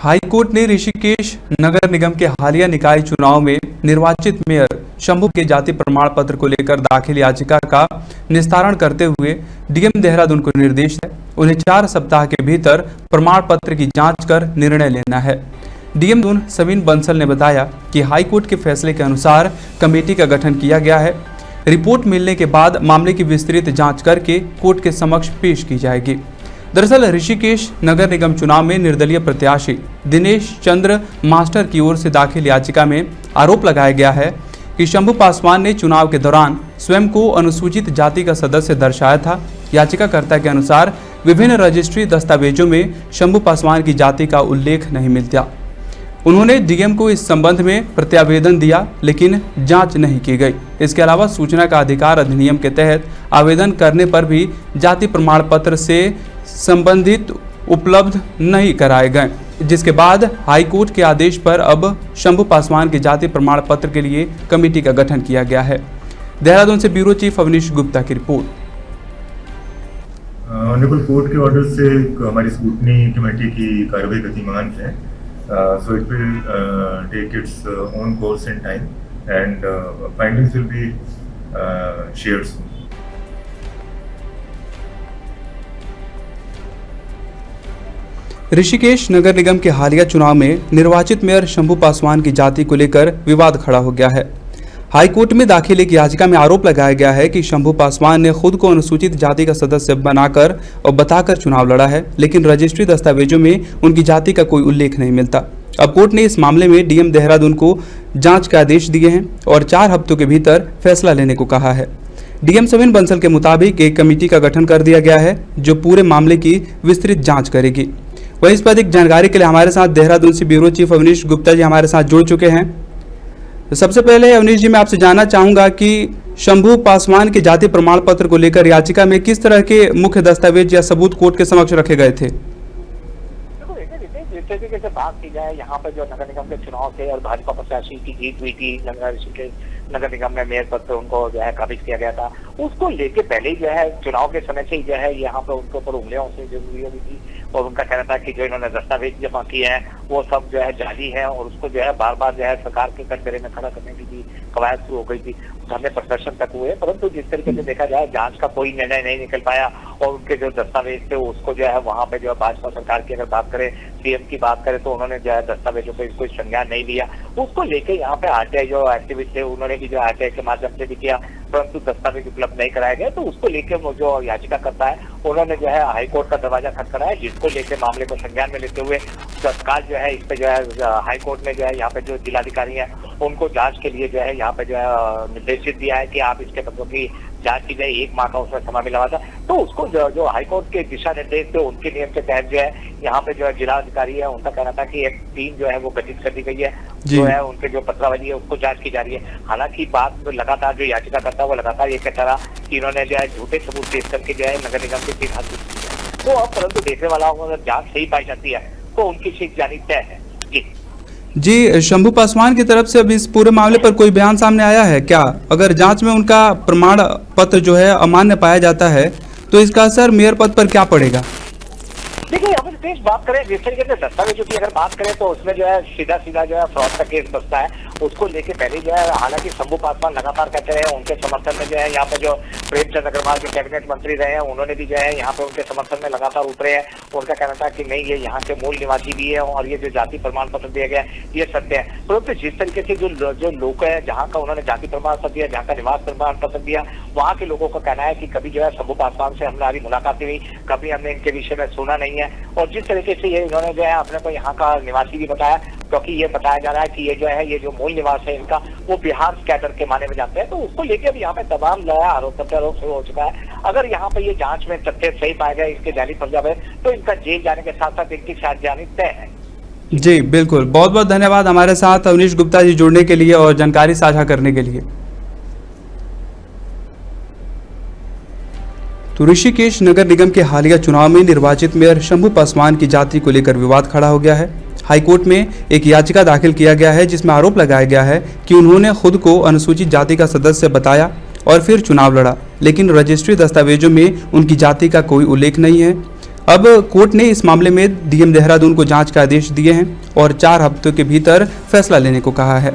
High court ने ऋषिकेश नगर निगम के हालिया निकाय चुनाव में निर्वाचित मेयर शंभू के जाति प्रमाण पत्र को लेकर दाखिल याचिका का निस्तारण करते हुए डीएम देहरादून को निर्देश है उन्हें 4 सप्ताह के भीतर प्रमाण पत्र की जांच कर निर्णय लेना है। डीएम देहरादून सविन बंसल ने बताया कि हाईकोर्ट के फैसले के अनुसार कमेटी का गठन किया गया है। रिपोर्ट मिलने के बाद मामले की विस्तृत जाँच करके कोर्ट के समक्ष पेश की जाएगी। दरअसल ऋषिकेश नगर निगम चुनाव में निर्दलीय प्रत्याशी दिनेश चंद्र मास्टर की ओर से दाखिल याचिका में आरोप लगाया गया है कि शंभू पासवान ने चुनाव के दौरान स्वयं को अनुसूचित जाति का सदस्य दर्शाया था। याचिकाकर्ता के अनुसार विभिन्न रजिस्ट्री दस्तावेजों में शंभू पासवान की जाति का उल्लेख नहीं मिलता। उन्होंने डीएम को इस संबंध में प्रत्यावेदन दिया लेकिन जांच नहीं की गई। इसके अलावा सूचना का अधिकार अधिनियम के तहत आवेदन करने पर भी जाति प्रमाण पत्र से संबंधित उपलब्ध नहीं कराए गए, जिसके बाद हाईकोर्ट के आदेश पर अब शंभू पासवान के जाति प्रमाण पत्र के लिए कमेटी का गठन किया गया है। देहरादून से ब्यूरो चीफ अवनीश गुप्ता की रिपोर्ट। ऑनरेबल कोर्ट के ऑर्डर से हमारी स्क्रूटनी कमेटी की कार्रवाई गतिमान है। So it will take its own course in time and findings will be shared soon. Rishikesh नगर निगम के हालिया चुनाव में निर्वाचित मेयर शंभू पासवान की जाति को लेकर विवाद खड़ा हो गया है। हाईकोर्ट में दाखिल एक याचिका में आरोप लगाया गया है कि शंभू पासवान ने खुद को अनुसूचित जाति का सदस्य बनाकर और बताकर चुनाव लड़ा है, लेकिन रजिस्ट्री दस्तावेजों में उनकी जाति का कोई उल्लेख नहीं मिलता। अब कोर्ट ने इस मामले में डीएम देहरादून को जांच के आदेश दिए हैं और 4 हफ्तों के भीतर फैसला लेने को कहा है। डीएम सविन बंसल के मुताबिक एक कमेटी का गठन कर दिया गया है जो पूरे मामले की विस्तृत जाँच करेगी। वहीं इस पर अधिक जानकारी के लिए हमारे साथ देहरादून से ब्यूरो चीफ अवनीश गुप्ता जी हमारे साथ जुड़ चुके हैं। तो सबसे पहले अवनीश जी, मैं आपसे जानना चाहूंगा कि शंभू पासवान के जाति प्रमाण पत्र को लेकर याचिका में किस तरह के मुख्य दस्तावेज या सबूत कोर्ट के समक्ष रखे गए थे? जिस तरीके से बात की जाए यहाँ पर जो नगर निगम के चुनाव थे और भाजपा प्रत्याशी की जीत हुई थी, नगर निगम में मेयर पद पर उनको जो है काबिज किया गया था, उसको लेके पहले ही जो है चुनाव के समय से ही जो है यहाँ पर उनके ऊपर उंगलियां उससे जरूरी हुई थी और उनका कहना था कि जो इन्होंने दस्तावेज जमा किए हैं वो सब जो है जाली है और उसको जो है बार बार जो है सरकार के कटघरे में खड़ा करने की भी कवायद शुरू हो गई थी। धरने प्रदर्शन तक हुए, परंतु जिस तरीके से देखा जाए जांच का कोई निर्णय नहीं निकल पाया और उनके जो दस्तावेज थे उसको जो है वहां पे जो है भाजपा सरकार की अगर बात करें, सीएम की बात करें तो उन्होंने जो है दस्तावेजों पर कोई संज्ञान नहीं लिया। उसको लेके यहाँ पे आरटीआई जो एक्टिविस्ट थे उन्होंने भी जो आरटीआई के माध्यम से भी किया, परंतु दस्तावेज उपलब्ध नहीं कराए गए। तो उसको लेके जो याचिका करता है उन्होंने जो है हाईकोर्ट का दरवाजा खटखटाया, जिसको लेके मामले को संज्ञान में लेते हुए तत्काल जो है इस पे जो है हाईकोर्ट ने जो है यहाँ पे जो जिलाधिकारी है उनको जांच के लिए जो है यहाँ पे जो है निर्देशित दिया है कि आप इसके पत्रों की जांच की जाए। 1 माह का उसमें समय मिला था। तो उसको जो हाईकोर्ट के दिशा निर्देश थे उनके नियम के तहत जो है यहाँ पे जो है जिलाधिकारी है उनका कहना था कि एक टीम जो है वो गठित कर दी गई है, जो है उनके जो पत्रावली है उसको जांच की जा रही है। हालांकि बात लगातार जो याचिका करता है वो लगातार ये कहता रहा कि इन्होंने जो है झूठे सबूत पेश करके जो है नगर निगम की सीट हासिल की है। तो अब परंतु देखने वाला अगर जांच सही पाई जाती है तो उनकी सीट जानी तय है। जी, शंभू पासवान की तरफ से अब इस पूरे मामले पर कोई बयान सामने आया है क्या? अगर जांच में उनका प्रमाण पत्र जो है अमान्य पाया जाता है तो इसका असर मेयर पद पर क्या पड़ेगा? देखिए, अगर देश बात करें जिस तरीके से दस्तावेजों की अगर बात करें तो उसमें जो है सीधा जो है फ्रॉड का केस बसता है। उसको लेके पहले जो है हालांकि शंभू पासवान लगातार कहते रहे, उनके समर्थन में जो है यहाँ पे जो प्रेमचंद अग्रवाल के कैबिनेट मंत्री रहे हैं उन्होंने भी जो है यहाँ पे उनके समर्थन में लगातार उतरे हैं। उनका कहना था कि नहीं, ये यहाँ के मूल निवासी भी है और ये जो जाति प्रमाण पत्र दिया गया ये सत्य है। परंतु जिस तरीके से जो लोग है जहाँ का उन्होंने जाति प्रमाण पत्र दिया, जहाँ का निवास प्रमाण पत्र दिया, वहाँ के लोगों का कहना है कि कभी जो है शंभू पासवान से हमारी मुलाकात हुई, कभी हमने इनके विषय में सुना नहीं है। और जिस तरीके से ये इन्होंने जो है अपने को यहाँ का निवासी भी बताया, क्योंकि ये बताया जा रहा है कि ये जो है ये जो मूल निवास है इनका वो बिहार कैडर के माने में जाते हैं। तो उसको लेके अब यहाँ पे तमाम जो है आरोप प्रत्यारोप शुरू हो चुका है। अगर यहाँ पे ये जांच में तथ्य सही पाए गए, इसके जाली फर्जा है, तो इनका जेल जाने के साथ साथ इनकी शायद जानी तय है। जी बिल्कुल, बहुत बहुत धन्यवाद हमारे साथ अवनीश गुप्ता जी जुड़ने के लिए और जानकारी साझा करने के लिए। तो ऋषिकेश नगर निगम के हालिया चुनाव में निर्वाचित मेयर शंभू पासवान की जाति को लेकर विवाद खड़ा हो गया है। हाईकोर्ट में एक याचिका दाखिल किया गया है जिसमें आरोप लगाया गया है कि उन्होंने खुद को अनुसूचित जाति का सदस्य बताया और फिर चुनाव लड़ा, लेकिन रजिस्ट्री दस्तावेजों में उनकी जाति का कोई उल्लेख नहीं है। अब कोर्ट ने इस मामले में डीएम देहरादून को जांच का आदेश दिए हैं और 4 हफ्तों के भीतर फैसला लेने को कहा है।